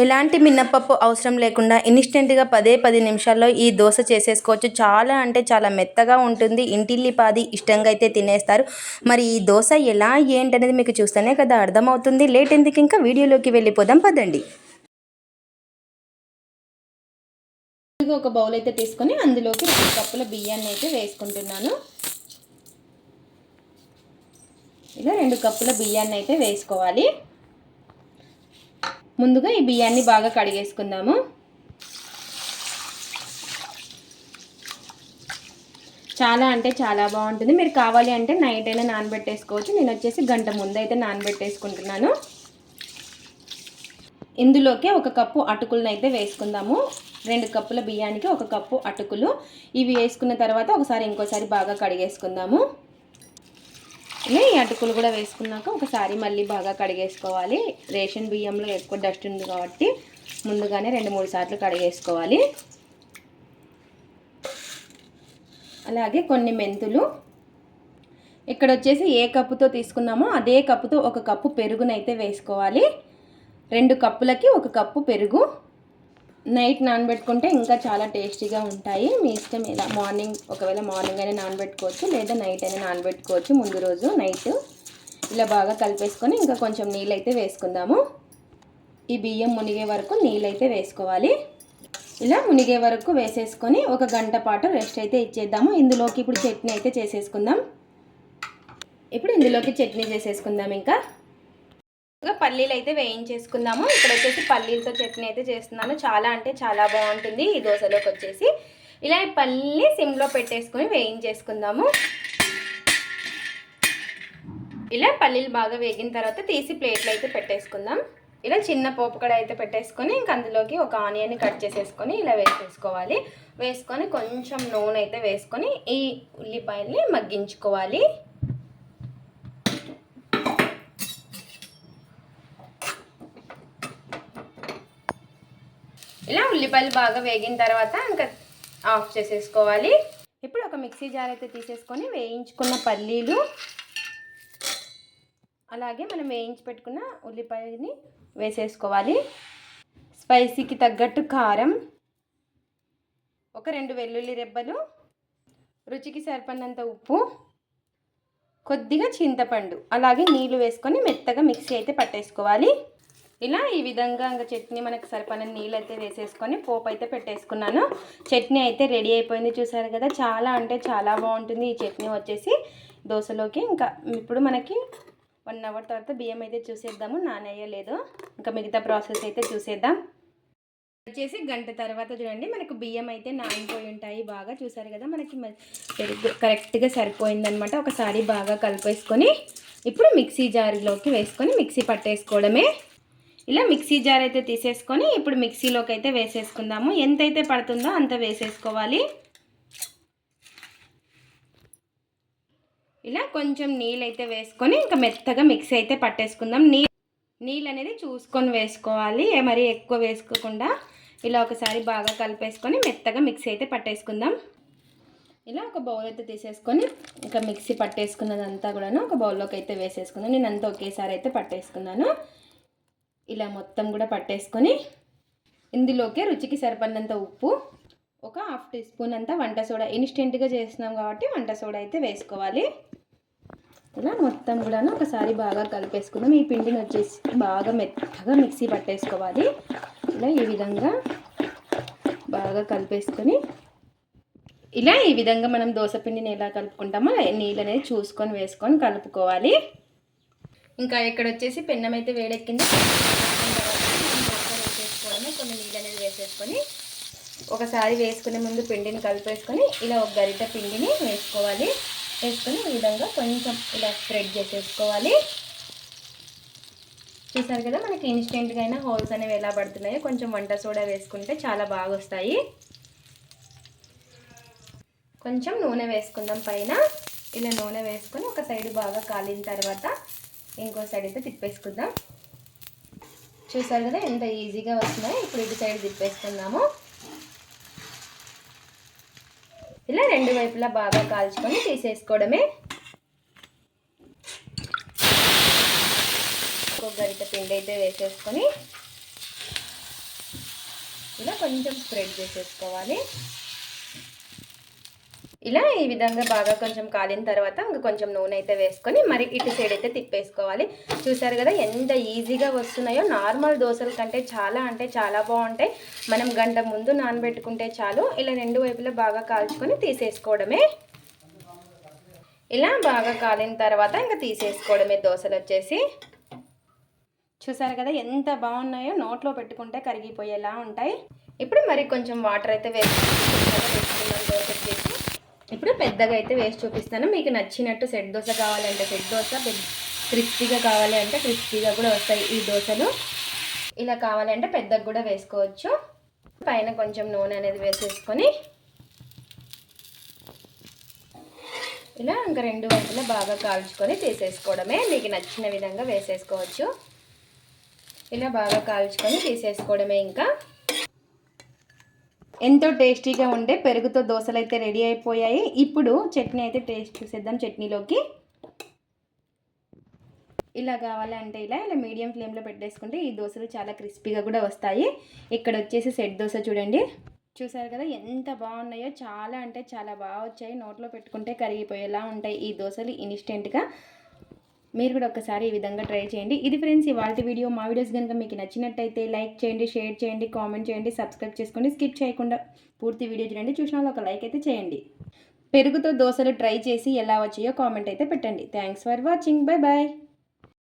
ఎలాంటి మినపప్పు అవసరం లేకుండా ఇన్స్టెంట్గా 10 నిమిషాల్లో ఈ దోశ చేసేసుకోవచ్చు. చాలా అంటే చాలా మెత్తగా ఉంటుంది. ఇంటిల్లిపాది ఇష్టంగా అయితే తినేస్తారు. మరి ఈ దోశ ఎలా ఏంటనేది మీకు చూస్తేనే కదా అర్థమవుతుంది. లేట్ ఎందుకు, ఇంకా వీడియోలోకి వెళ్ళిపోదాం పదండి. ఒక బౌల్ అయితే తీసుకొని అందులోకి 2 కప్పుల బియ్యాన్ని అయితే వేసుకుంటున్నాను. ఇలా 2 కప్పుల బియ్యాన్ని అయితే వేసుకోవాలి. ముందుగా ఈ బియ్యాన్ని బాగా కడిగేసుకుందాము. చాలా అంటే చాలా బాగుంటుంది. మీరు కావాలి అంటే నైట్ అయినా నానబెట్టేసుకోవచ్చు. నేను వచ్చేసి గంట ముందు అయితే నానబెట్టేసుకుంటున్నాను. ఇందులోకి 1 కప్పు అటుకులను అయితే వేసుకుందాము. 2 కప్పుల బియ్యానికి 1 కప్పు అటుకులు. ఇవి వేసుకున్న తర్వాత ఇంకోసారి బాగా కడిగేసుకుందాము. ఇలా ఈ అటుకులు కూడా వేసుకున్నాక ఒకసారి మళ్ళీ బాగా కడిగేసుకోవాలి. రేషన్ బియ్యంలో ఎక్కువ డస్ట్ ఉంది కాబట్టి ముందుగానే 2-3 సార్లు కడిగేసుకోవాలి. అలాగే కొన్ని మెంతులు. ఇక్కడ వచ్చేసి ఏ కప్పుతో తీసుకున్నామో అదే కప్పుతో 1 కప్పు పెరుగునైతే వేసుకోవాలి. 2 కప్పులకి 1 కప్పు పెరుగు. నైట్ నానబెట్టుకుంటే ఇంకా చాలా టేస్టీగా ఉంటాయి. మీ ఇష్టం. ఇలా ఒకవేళ మార్నింగ్ అయినా నానబెట్టుకోవచ్చు, లేదా నైట్ అయినా నానబెట్టుకోవచ్చు. ముందు రోజు నైట్ ఇలా బాగా కలిపేసుకొని ఇంకా కొంచెం నీళ్ళు అయితే వేసుకుందాము. ఈ బియ్యం మునిగే వరకు నీళ్ళు అయితే వేసుకోవాలి. ఇలా మునిగే వరకు వేసేసుకొని 1 గంట పాటు రెస్ట్ అయితే ఇచ్చేద్దాము. ఇందులోకి ఇప్పుడు చట్నీ అయితే చేసేసుకుందాం. ఇందులోకి చట్నీ చేసేసుకుందాం. ఇంకా పల్లీలు అయితే వేయించేసుకుందాము. ఇక్కడ వచ్చేసి పల్లీలతో చట్నీ అయితే చేస్తున్నాను. చాలా అంటే చాలా బాగుంటుంది ఈ దోశలోకి వచ్చేసి. ఇలా ఈ పల్లీని సిమ్లో పెట్టేసుకొని వేయించేసుకుందాము. ఇలా పల్లీలు బాగా వేగిన తర్వాత తీసి ప్లేట్లు అయితే పెట్టేసుకుందాం. ఇలా చిన్న పోపు కడాయి అయితే పెట్టేసుకొని ఇంక అందులోకి ఒక ఆనియన్ని కట్ చేసేసుకొని ఇలా వేసేసుకోవాలి. వేసుకొని కొంచెం నూనె అయితే వేసుకొని ఈ ఉల్లిపాయల్ని మగ్గించుకోవాలి. ఇలా ఉల్లిపాయలు బాగా వేగిన తర్వాత ఇంకా ఆఫ్ చేసేసుకోవాలి. ఇప్పుడు ఒక మిక్సీ జార్ అయితే తీసేసుకొని వేయించుకున్న పల్లీలు, అలాగే మనం వేయించి పెట్టుకున్న ఉల్లిపాయని వేసేసుకోవాలి. స్పైసీకి తగ్గట్టు కారం, ఒక 2 వెల్లుల్లి రెబ్బలు, రుచికి సరిపడినంత ఉప్పు, కొద్దిగా చింతపండు, అలాగే నీళ్లు వేసుకొని మెత్తగా మిక్సీ అయితే పట్టేసుకోవాలి. ఇలా ఈ విధంగా ఇంకా చట్నీ మనకు సరిపడిన నీళ్ళు అయితే వేసేసుకొని పోపు అయితే పెట్టేసుకున్నాను. చట్నీ అయితే రెడీ అయిపోయింది. చూసారు కదా, చాలా అంటే చాలా బాగుంటుంది ఈ చట్నీ వచ్చేసి దోశలోకి. ఇంకా ఇప్పుడు మనకి 1 అవర్ తర్వాత బియ్యం అయితే చూసేద్దాము నానయ్యలేదు. ఇంకా మిగతా ప్రాసెస్ అయితే చూసేద్దాం. వచ్చేసి గంట తర్వాత చూడండి మనకు బియ్యం అయితే నానిపోయి ఉంటాయి బాగా. చూసారు కదా, మనకి పెరుగు కరెక్ట్గా సరిపోయిందనమాట. ఒకసారి బాగా కలిపేసుకొని ఇప్పుడు మిక్సీ జార్లోకి వేసుకొని మిక్సీ పట్టేసుకోవడమే. ఇలా మిక్సీ జార్ అయితే తీసేసుకొని ఇప్పుడు మిక్సీలోకి అయితే వేసేసుకుందాము. ఎంతైతే పడుతుందో అంత వేసేసుకోవాలి. ఇలా కొంచెం నీళ్ళు అయితే వేసుకొని ఇంకా మెత్తగా మిక్సీ అయితే పట్టేసుకుందాం. నీళ్ళు అనేది చూసుకొని వేసుకోవాలి, మరి ఎక్కువ వేసుకోకుండా. ఇలా ఒకసారి బాగా కలిపేసుకొని మెత్తగా మిక్సీ అయితే పట్టేసుకుందాం. ఇలా ఒక బౌల్ అయితే తీసేసుకొని ఇంకా మిక్సీ పట్టేసుకున్నదంతా కూడాను ఒక బౌల్లోకి అయితే వేసేసుకుందాం. నేను అంతా ఒకేసారి అయితే పట్టేసుకున్నాను. ఇలా మొత్తం కూడా పట్టేసుకొని ఇందులోకి రుచికి సరిపడినంత ఉప్పు, ఒక 1/2 టీ స్పూన్ అంతా వంట సోడా. ఇన్స్టెంట్గా చేస్తున్నాం కాబట్టి వంట సోడా అయితే వేసుకోవాలి. ఇలా మొత్తం కూడా ఒకసారి బాగా కలిపేసుకుందాం. ఈ పిండిని వచ్చేసి బాగా మెత్తగా మిక్సీ పట్టేసుకోవాలి. ఇలా ఈ విధంగా బాగా కలిపేసుకొని ఇలా ఈ విధంగా మనం దోశ పిండిని ఎలా కలుపుకుంటామో నీళ్ళు అనేది చూసుకొని వేసుకొని కలుపుకోవాలి. ఇంకా ఇక్కడ వచ్చేసి పెన్నం అయితే వేడెక్కింది. వేసేసుకోవడమే. కొన్ని నీళ్ళు అనేది వేసేసుకొని ఒకసారి వేసుకునే ముందు పిండిని కలిపేసుకొని ఇలా ఒక గరిట పిండిని వేసుకోవాలి. వేసుకొని ఈ విధంగా కొంచెం ఇలా స్ప్రెడ్ చేసేసుకోవాలి. చూసారు కదా, మనకి ఇన్స్టెంట్గా అయినా హోల్స్ అనేవి ఎలా పడుతున్నాయో. కొంచెం వంట సోడా వేసుకుంటే చాలా బాగా వస్తాయి. కొంచెం నూనె వేసుకుందాం పైన. ఇలా నూనె వేసుకొని ఒక సైడ్ బాగా కాలిన తర్వాత ఇంకో సైడ్ అయితే తిప్పేసుకుందాం. చూసారు కదా ఎంత ఈజీగా వస్తున్నాయి. ఇప్పుడు ఇటు సైడ్ తిప్పేసుకుందాము. ఇలా 2 వైపులా బాగా కాల్చుకొని తీసేసుకోవడమే. ఒక గరిట పిండి అయితే వేసేసుకొని ఇలా 2 వైపులా బాగా కాల్చుకొని తీసేసుకోవాలి. ఇలా 2 వైపులా బాగా కాలిన తర్వాత ఇంకో సైడ్ అయితే తిప్పేసుకుందాము. చూసారు కదా ఎంత ఈజీగా వస్తున్నాయి. ఇప్పుడు ఇటు సైడ్ తిప్పేసుకుందాము. ఇలా 2 వైపులా బాగా కాల్చుకొని తీసేసుకోవడమే. ఇలా 2 వైపులా బాగా కాల్చుకొని తీసేసుకోవడమే. ఇలా కొంచెం స్ప్రెడ్ చేసేసుకోవాలి. ఇలా ఈ విధంగా బాగా కొంచెం కాలిన తర్వాత ఇంకా కొంచెం నూనె అయితే వేసుకొని మరి ఇటు సైడ్ అయితే తిప్పేసుకోవాలి. చూసారు కదా ఎంత ఈజీగా వస్తున్నాయో. నార్మల్ దోశల కంటే చాలా అంటే చాలా బాగుంటాయి. మనం గంట ముందు నానబెట్టుకుంటే చాలు. ఇలా రెండు వైపులా బాగా కాల్చుకొని తీసేసుకోవడమే. ఇలా బాగా కాలిన తర్వాత ఇంకా తీసేసుకోవడమే దోశలు వచ్చేసి. చూసారు కదా ఎంత బాగున్నాయో. నోట్లో పెట్టుకుంటే కరిగిపోయేలా ఉంటాయి. ఇప్పుడు మరి కొంచెం వాటర్ అయితే వేసుకున్నాం దోశ చేసి. ఇప్పుడు పెద్దగా అయితే వేసి చూపిస్తాను. మీకు నచ్చినట్టు సెట్ దోశ కావాలంటే సెట్ దోశ, క్రిస్పీగా కావాలి అంటే క్రిస్పీగా కూడా వస్తాయి ఈ దోశలు. ఇలా కావాలంటే పెద్దగా కూడా వేసుకోవచ్చు. పైన కొంచెం నూనె అనేది వేసేసుకొని ఇలా ఇంకా రెండు వైపులా బాగా కాల్చుకొని తీసేసుకోవడమే. మీకు నచ్చిన విధంగా వేసేసుకోవచ్చు. ఇలా బాగా కాల్చుకొని తీసేసుకోవడమే. ఇంకా ఎంతో టేస్టీగా ఉండే పెరుగుతో దోశలు అయితే రెడీ అయిపోయాయి. ఇప్పుడు చట్నీ అయితే టేస్ట్ చూసేద్దాం. చట్నీలోకి ఇలా కావాలంటే ఇలా మీడియం ఫ్లేమ్లో పెట్టేసుకుంటే ఈ దోశలు చాలా క్రిస్పీగా కూడా వస్తాయి. ఇక్కడ వచ్చేసి సెట్ దోశ చూడండి. చూసారు కదా ఎంత బాగున్నాయో. చాలా అంటే చాలా బాగా వచ్చాయి. నోట్లో పెట్టుకుంటే కరిగిపోయేలా ఉంటాయి ఈ దోశలు ఇన్స్టెంట్గా. మీరు కూడా ఒకసారి ఈ విధంగా ట్రై చేయండి. ఇది ఫ్రెండ్స్ ఇవాల్టి వీడియో. మా వీడియోస్ కనుక మీకు నచ్చినట్టయితే లైక్ చేయండి, షేర్ చేయండి, కామెంట్ చేయండి, సబ్స్క్రైబ్ చేసుకోండి. స్కిప్ చేయకుండా పూర్తి వీడియో చూడండి. చూసిన వాళ్ళు ఒక లైక్ అయితే చేయండి. పెరుగుతో దోశలు ట్రై చేసి ఎలా వచ్చాయో కామెంట్ అయితే పెట్టండి. Thanks for watching. Bye bye.